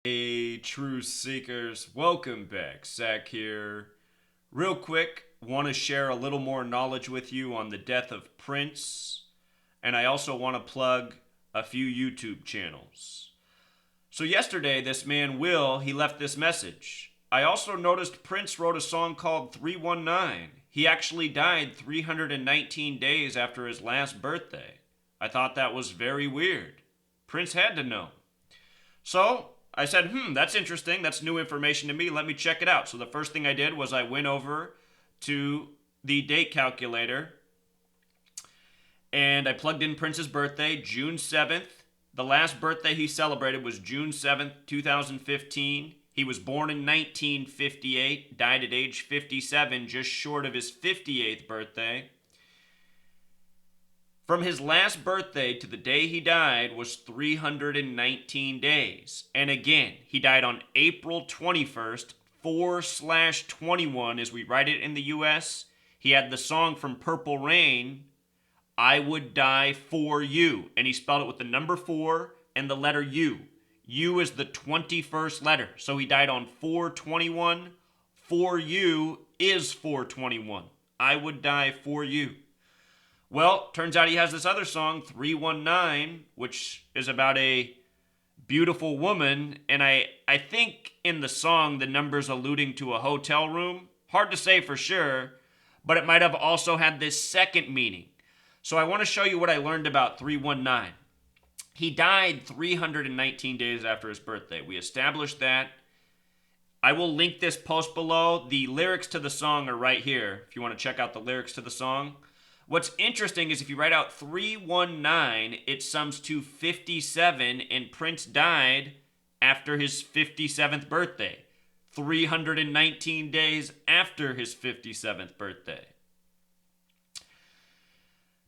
Hey, true seekers, welcome back. Zach here. Real quick, want to share a little more knowledge with you on the death of Prince, and I also want to plug a few YouTube channels. So yesterday, this man Will, he left this message. I also noticed Prince wrote a song called 319. He actually died 319 days after his last birthday. I thought that was very weird. Prince had to know. So I said, that's interesting. That's new information to me. Let me check it out. So the first thing I did was I went over to the date calculator and I plugged in Prince's birthday, June 7th. The last birthday he celebrated was June 7th, 2015. He was born in 1958, died at age 57, just short of his 58th birthday. From his last birthday to the day he died was 319 days. And again, he died on April 21st, 4/21 as we write it in the US. He had the song from Purple Rain, I Would Die For You. And he spelled it with the number 4 and the letter U. U is the 21st letter. So he died on 4/21. For you is 4/21. I would die for you. Well, turns out he has this other song, 319, which is about a beautiful woman. And I think in the song, the number's alluding to a hotel room. Hard to say for sure, but it might have also had this second meaning. So I want to show you what I learned about 319. He died 319 days after his birthday. We established that. I will link this post below. The lyrics to the song are right here if you want to check out the lyrics to the song. What's interesting is if you write out 319, it sums to 57, and Prince died after his 57th birthday, 319 days after his 57th birthday.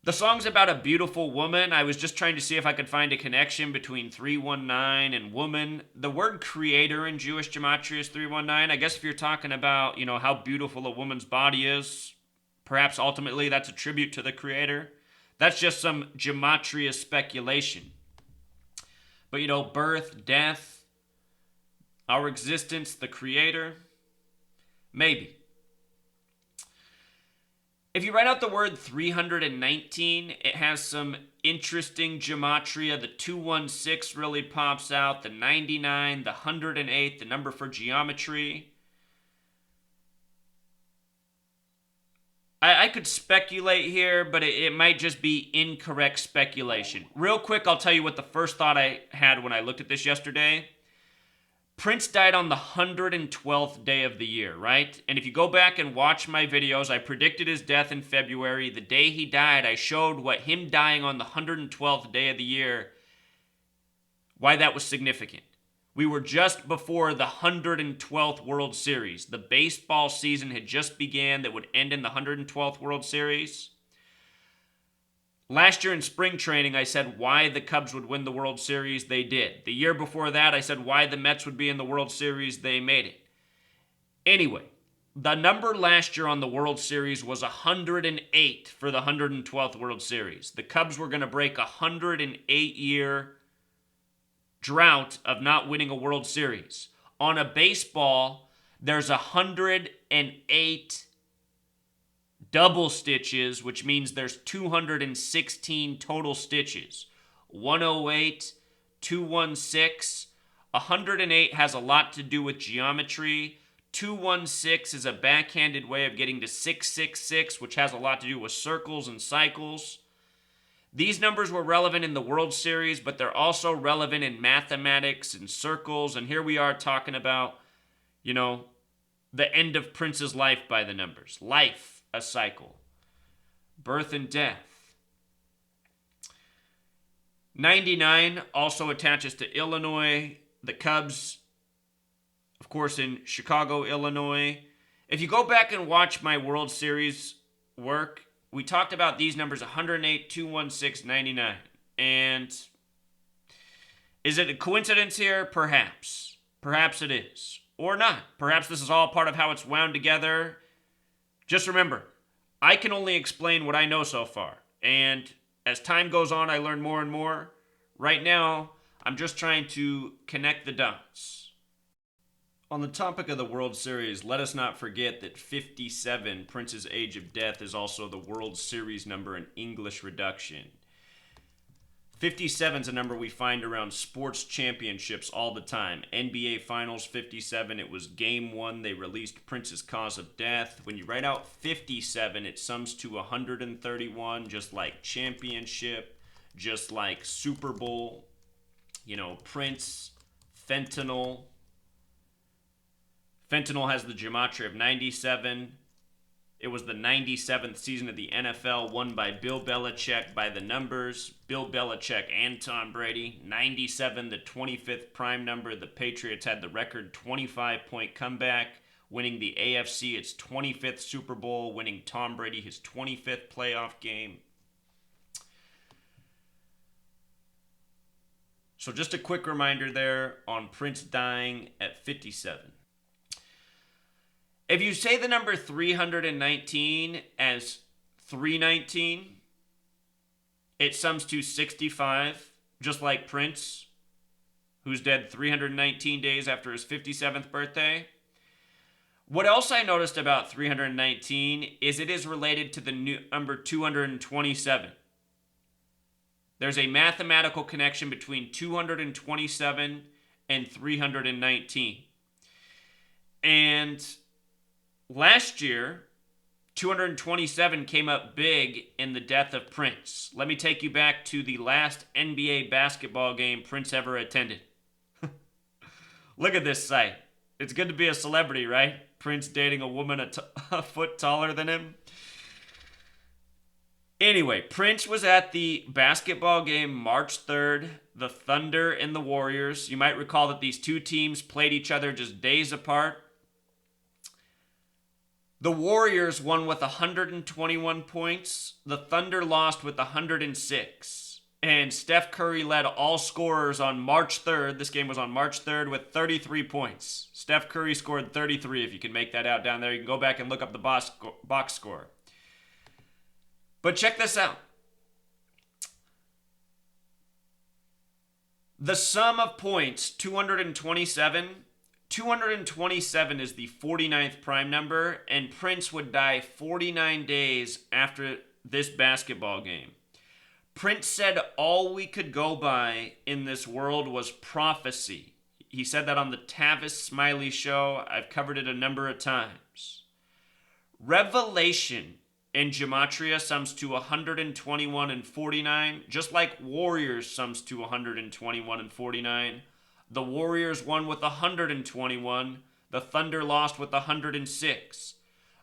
The song's about a beautiful woman. I was just trying to see if I could find a connection between 319 and woman. The word creator in Jewish gematria is 319. I guess if you're talking about, how beautiful a woman's body is, perhaps ultimately that's a tribute to the creator. That's just some gematria speculation. But birth, death, our existence, the creator, maybe. If you write out the word 319, it has some interesting gematria. The 216 really pops out, the 99, the 108, the number for geometry. I could speculate here, but it might just be incorrect speculation. Real quick, I'll tell you what the first thought I had when I looked at this yesterday. Prince died on the 112th day of the year, right? And if you go back and watch my videos, I predicted his death in February. The day he died, I showed what him dying on the 112th day of the year, why that was significant. We were just before the 112th World Series. The baseball season had just began that would end in the 112th World Series. Last year in spring training, I said why the Cubs would win the World Series. They did. The year before that, I said why the Mets would be in the World Series. They made it. Anyway, the number last year on the World Series was 108 for the 112th World Series. The Cubs were going to break a 108-year drought of not winning a World Series. On a baseball, there's 108 double stitches, which means there's 216 total stitches. 108, 216. 108 has a lot to do with geometry. 216 is a backhanded way of getting to 666, which has a lot to do with circles and cycles. These numbers were relevant in the World Series, but they're also relevant in mathematics and circles. And here we are talking about, the end of Prince's life by the numbers. Life, a cycle. Birth and death. 99 also attaches to Illinois. The Cubs, of course, in Chicago, Illinois. If you go back and watch my World Series work, we talked about these numbers, 108, 216, 99. And is it a coincidence here? Perhaps. Perhaps it is. Or not. Perhaps this is all part of how it's wound together. Just remember, I can only explain what I know so far. And as time goes on, I learn more and more. Right now, I'm just trying to connect the dots. On the topic of the World Series, let us not forget that 57, Prince's age of death, is also the World Series number in English reduction. 57 is a number we find around sports championships all the time. NBA Finals 57, it was game 1. They released Prince's cause of death. When you write out 57, it sums to 131, just like championship, just like Super Bowl. You know, Prince, fentanyl. Fentanyl has the gematria of 97. It was the 97th season of the NFL, won by Bill Belichick by the numbers. Bill Belichick and Tom Brady. 97, the 25th prime number. The Patriots had the record 25-point comeback, winning the AFC its 25th Super Bowl, winning Tom Brady his 25th playoff game. So just a quick reminder there on Prince dying at 57. If you say the number 319 as 319, it sums to 65, just like Prince, who's dead 319 days after his 57th birthday. What else I noticed about 319 is it is related to the number 227. There's a mathematical connection between 227 and 319. And last year, 227 came up big in the death of Prince. Let me take you back to the last NBA basketball game Prince ever attended. Look at this sight. It's good to be a celebrity, right? Prince dating a woman a foot taller than him. Anyway, Prince was at the basketball game March 3rd, the Thunder and the Warriors. You might recall that these two teams played each other just days apart. The Warriors won with 121 points. The Thunder lost with 106. And Steph Curry led all scorers on March 3rd. This game was on March 3rd with 33 points. Steph Curry scored 33, if you can make that out down there. You can go back and look up the box score. But check this out. The sum of points, 227. 227 is the 49th prime number, and Prince would die 49 days after this basketball game. Prince said all we could go by in this world was prophecy. He said that on the Tavis Smiley show. I've covered it a number of times. Revelation in gematria sums to 121 and 49, just like Warriors sums to 121 and 49. The Warriors won with 121. The Thunder lost with 106.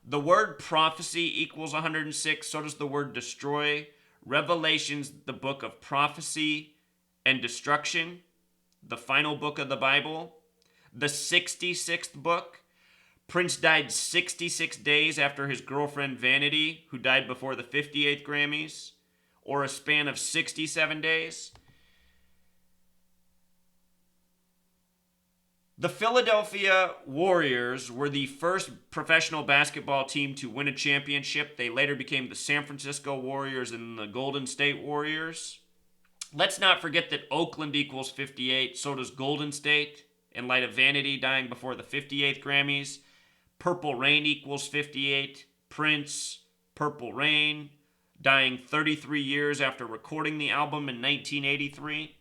The word prophecy equals 106. So does the word destroy. Revelation's the book of prophecy and destruction. The final book of the Bible. The 66th book. Prince died 66 days after his girlfriend Vanity, who died before the 58th Grammys, or a span of 67 days. The Philadelphia Warriors were the first professional basketball team to win a championship. They later became the San Francisco Warriors and the Golden State Warriors. Let's not forget that Oakland equals 58, so does Golden State, in light of Vanity dying before the 58th Grammys. Purple Rain equals 58. Prince, Purple Rain, dying 33 years after recording the album in 1983.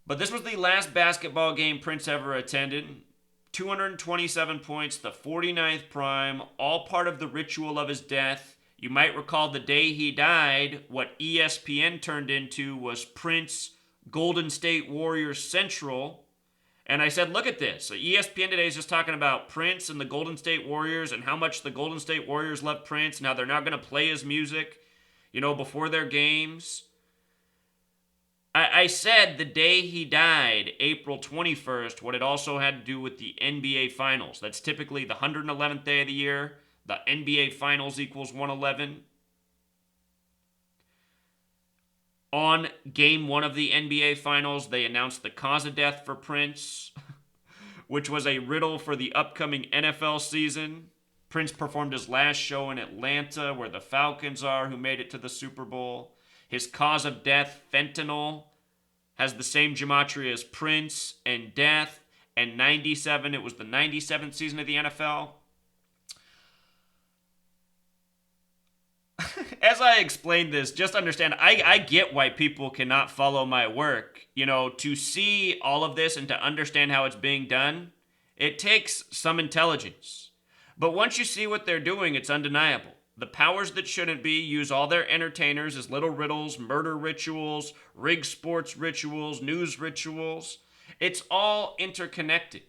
But this was the last basketball game Prince ever attended. 227 points, the 49th prime, all part of the ritual of his death. You might recall the day he died, what ESPN turned into was Prince Golden State Warriors Central. And I said, look at this. So ESPN today is just talking about Prince and the Golden State Warriors and how much the Golden State Warriors love Prince. Now they're now going to play his music, before their games. I said the day he died, April 21st, what it also had to do with the NBA Finals. That's typically the 111th day of the year. The NBA Finals equals 111. On game 1 of the NBA Finals, they announced the cause of death for Prince, which was a riddle for the upcoming NFL season. Prince performed his last show in Atlanta, where the Falcons are, who made it to the Super Bowl. His cause of death, fentanyl. has the same gematria as Prince and Death, and 97, it was the 97th season of the NFL. As I explained this, just understand, I get why people cannot follow my work. You know, to see all of this and to understand how it's being done, it takes some intelligence. But once you see what they're doing, it's undeniable. The powers that shouldn't be use all their entertainers as little riddles, murder rituals, rigged sports rituals, news rituals. It's all interconnected.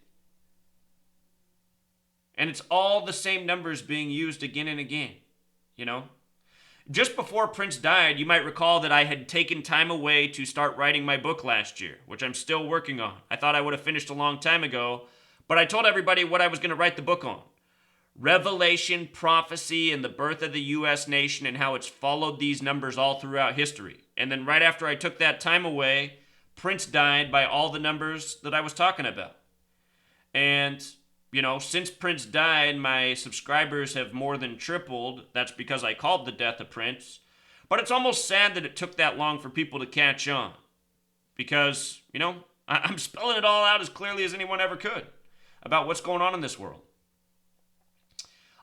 And it's all the same numbers being used again and again, you know? Just before Prince died, you might recall that I had taken time away to start writing my book last year, which I'm still working on. I thought I would have finished a long time ago, but I told everybody what I was going to write the book on. Revelation, prophecy, and the birth of the U.S. nation and how it's followed these numbers all throughout history. And then right after I took that time away, Prince died by all the numbers that I was talking about. And you know, since Prince died, my subscribers have more than tripled. That's because I called the death of Prince. But it's almost sad that it took that long for people to catch on. Because, you know, I'm spelling it all out as clearly as anyone ever could about what's going on in this world.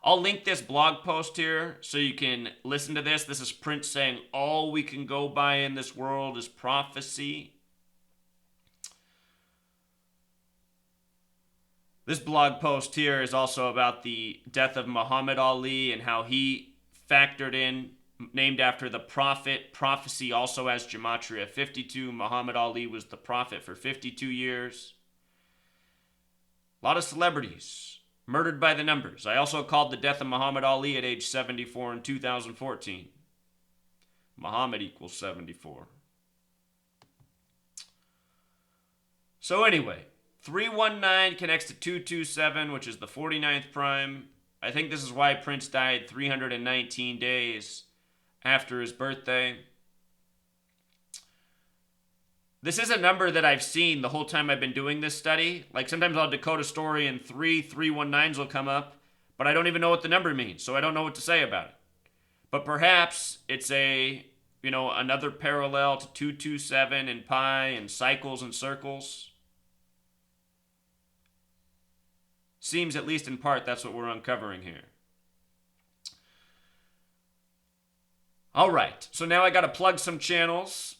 I'll link this blog post here so you can listen to this. This is Prince saying, all we can go by in this world is prophecy. This blog post here is also about the death of Muhammad Ali and how he factored in, named after the prophet. Prophecy also has gematria 52. Muhammad Ali was the prophet for 52 years. A lot of celebrities murdered by the numbers. I also called the death of Muhammad Ali at age 74 in 2014. Muhammad equals 74. So anyway, 319 connects to 227, which is the 49th prime. I think this is why Prince died 319 days after his birthday. This is a number that I've seen the whole time I've been doing this study. Like sometimes I'll decode a story and 319s will come up, but I don't even know what the number means, so I don't know what to say about it. But perhaps it's another parallel to 227 and pi and cycles and circles. Seems, at least in part, that's what we're uncovering here. All right, so now I got to plug some channels.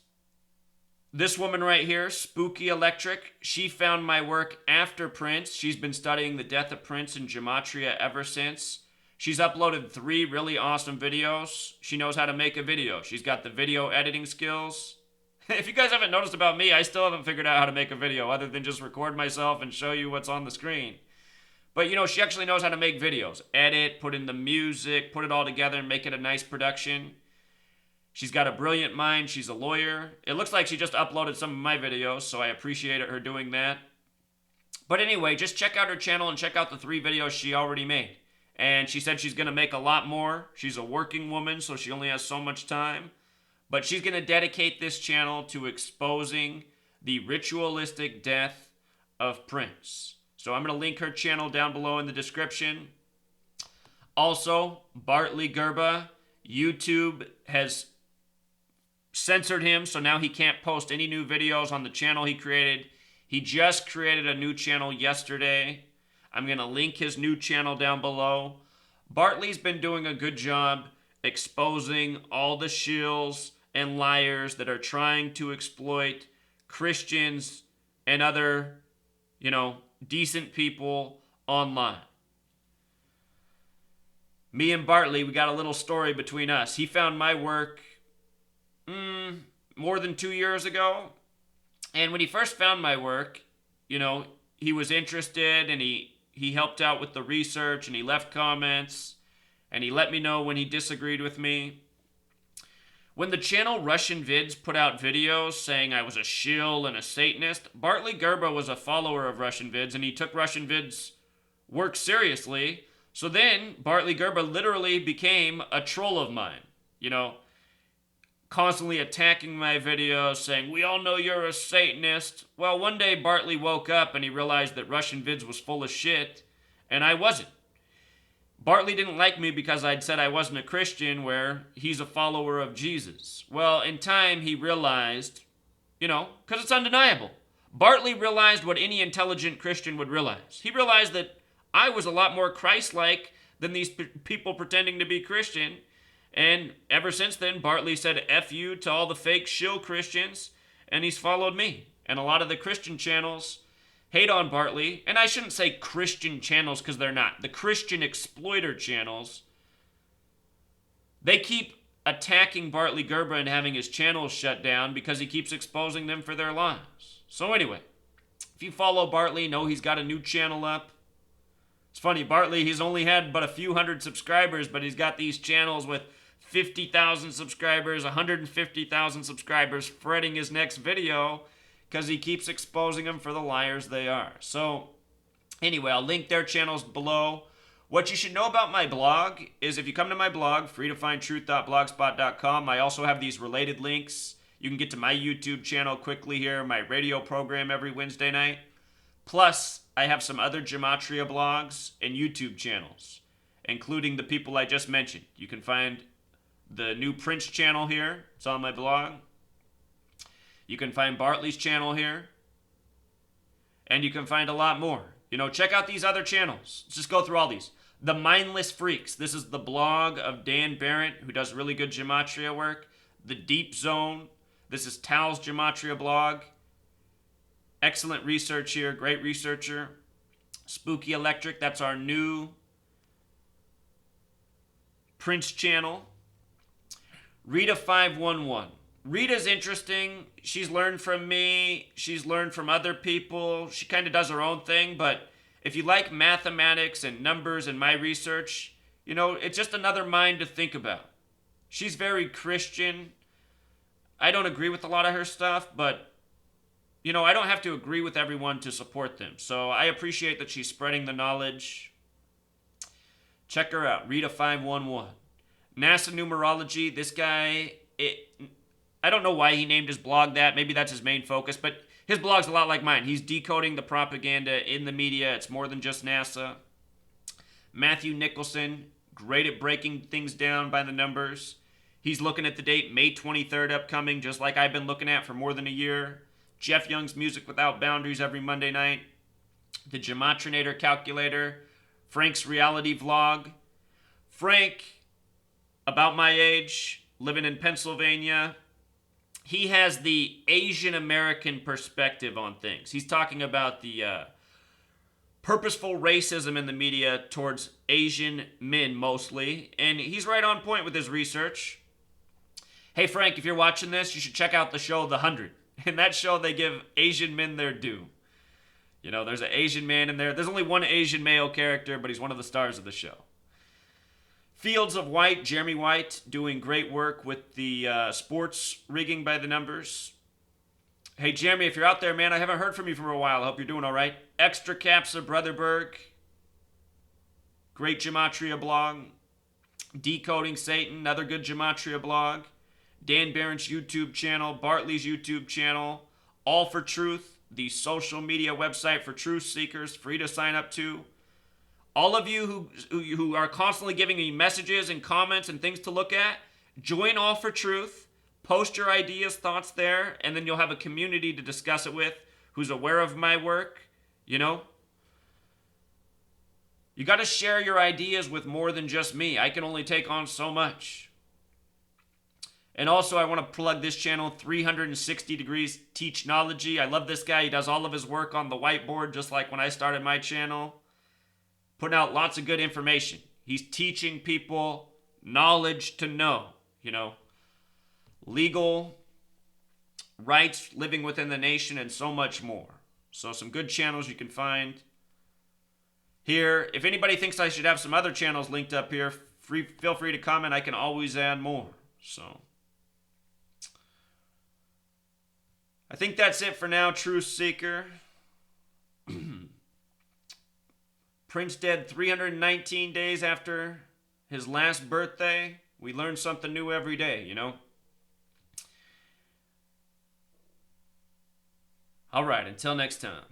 This woman right here, Spooky Electric, she found my work after Prince. She's been studying the death of Prince in gematria ever since. She's uploaded 3 really awesome videos. She knows how to make a video. She's got the video editing skills. If you guys haven't noticed about me, I still haven't figured out how to make a video other than just record myself and show you what's on the screen. But, she actually knows how to make videos. Edit, put in the music, put it all together and make it a nice production. She's got a brilliant mind. She's a lawyer. It looks like she just uploaded some of my videos, so I appreciate her doing that. But anyway, just check out her channel and check out the 3 videos she already made. And she said she's going to make a lot more. She's a working woman, so she only has so much time. But she's going to dedicate this channel to exposing the ritualistic death of Prince. So I'm going to link her channel down below in the description. Also, Bartley Gerba, YouTube has censored him, so now he can't post any new videos on the channel he created. He just created a new channel yesterday. I'm going to link his new channel down below. Bartley's been doing a good job exposing all the shills and liars that are trying to exploit Christians and other, decent people online. Me and Bartley, we got a little story between us. He found my work more than 2 years ago. And when he first found my work, he was interested and he helped out with the research and he left comments and he let me know when he disagreed with me. When the channel Russian Vids put out videos saying I was a shill and a Satanist, Bartley Gerba was a follower of Russian Vids and he took Russian Vids' work seriously. So then Bartley Gerba literally became a troll of mine, constantly attacking my videos, saying, we all know you're a Satanist. Well, one day Bartley woke up and he realized that Russian Vids was full of shit, and I wasn't. Bartley didn't like me because I'd said I wasn't a Christian, where he's a follower of Jesus. Well, in time, he realized because it's undeniable. Bartley realized what any intelligent Christian would realize. He realized that I was a lot more Christ-like than these people pretending to be Christian. And ever since then, Bartley said F you to all the fake shill Christians, and he's followed me. And a lot of the Christian channels hate on Bartley, and I shouldn't say Christian channels because they're not. The Christian exploiter channels, they keep attacking Bartley Gerber and having his channels shut down because he keeps exposing them for their lies. So anyway, if you follow Bartley, know he's got a new channel up. It's funny, Bartley, he's only had but a few hundred subscribers, but he's got these channels with 50,000 subscribers, 150,000 subscribers, fretting his next video because he keeps exposing them for the liars they are. So anyway, I'll link their channels below. What you should know about my blog is if you come to my blog, freetofindtruth.blogspot.com, I also have these related links. You can get to my YouTube channel quickly here, my radio program every Wednesday night. Plus, I have some other Gematria blogs and YouTube channels, including the people I just mentioned. You can find the new Prince channel here. It's on my blog. You can find Bartley's channel here. And you can find a lot more. Check out these other channels. Let's just go through all these. The Mindless Freaks. This is the blog of Dan Barrett, who does really good Gematria work. The Deep Zone. This is Tal's Gematria blog. Excellent research here. Great researcher. Spooky Electric. That's our new Prince channel. Rita 511. Rita's interesting. She's learned from me. She's learned from other people. She kind of does her own thing, but if you like mathematics and numbers and my research, it's just another mind to think about. She's very Christian. I don't agree with a lot of her stuff, but, I don't have to agree with everyone to support them. So I appreciate that she's spreading the knowledge. Check her out, Rita 511. NASA Numerology, this guy, I don't know why he named his blog that. Maybe that's his main focus, but his blog's a lot like mine. He's decoding the propaganda in the media. It's more than just NASA. Matthew Nicholson, great at breaking things down by the numbers. He's looking at the date, May 23rd upcoming, just like I've been looking at for more than a year. Jeff Young's Music Without Boundaries every Monday night. The Gematrinator Calculator. Frank's Reality Vlog. Frank, about my age, living in Pennsylvania. He has the Asian American perspective on things. He's talking about the purposeful racism in the media towards Asian men mostly, and he's right on point with his research. Hey Frank, if you're watching this, you should check out the show The 100. In that show, they give Asian men their due. There's an Asian man in there. There's only one Asian male character, but he's one of the stars of the show. Fields of White, Jeremy White, doing great work with the sports rigging by the numbers. Hey, Jeremy, if you're out there, man, I haven't heard from you for a while. I hope you're doing all right. Extra Capsa, Brother Berg. Great Gematria blog. Decoding Satan, another good Gematria blog. Dan Barron's YouTube channel, Bartley's YouTube channel. All for Truth, the social media website for truth seekers, free to sign up to. All of you who are constantly giving me messages and comments and things to look at, join All for Truth. Post your ideas, thoughts there, and then you'll have a community to discuss it with who's aware of my work. You got to share your ideas with more than just me. I can only take on so much. And also, I want to plug this channel, 360 Degrees Teachnology. I love this guy. He does all of his work on the whiteboard, just like when I started my channel. Putting out lots of good information. He's teaching people knowledge to know, legal rights, living within the nation, and so much more. So some good channels you can find here. If anybody thinks I should have some other channels linked up here, feel free to comment. I can always add more. So I think that's it for now, Truth Seeker. Prince dead 319 days after his last birthday. We learn something new every day, All right, until next time.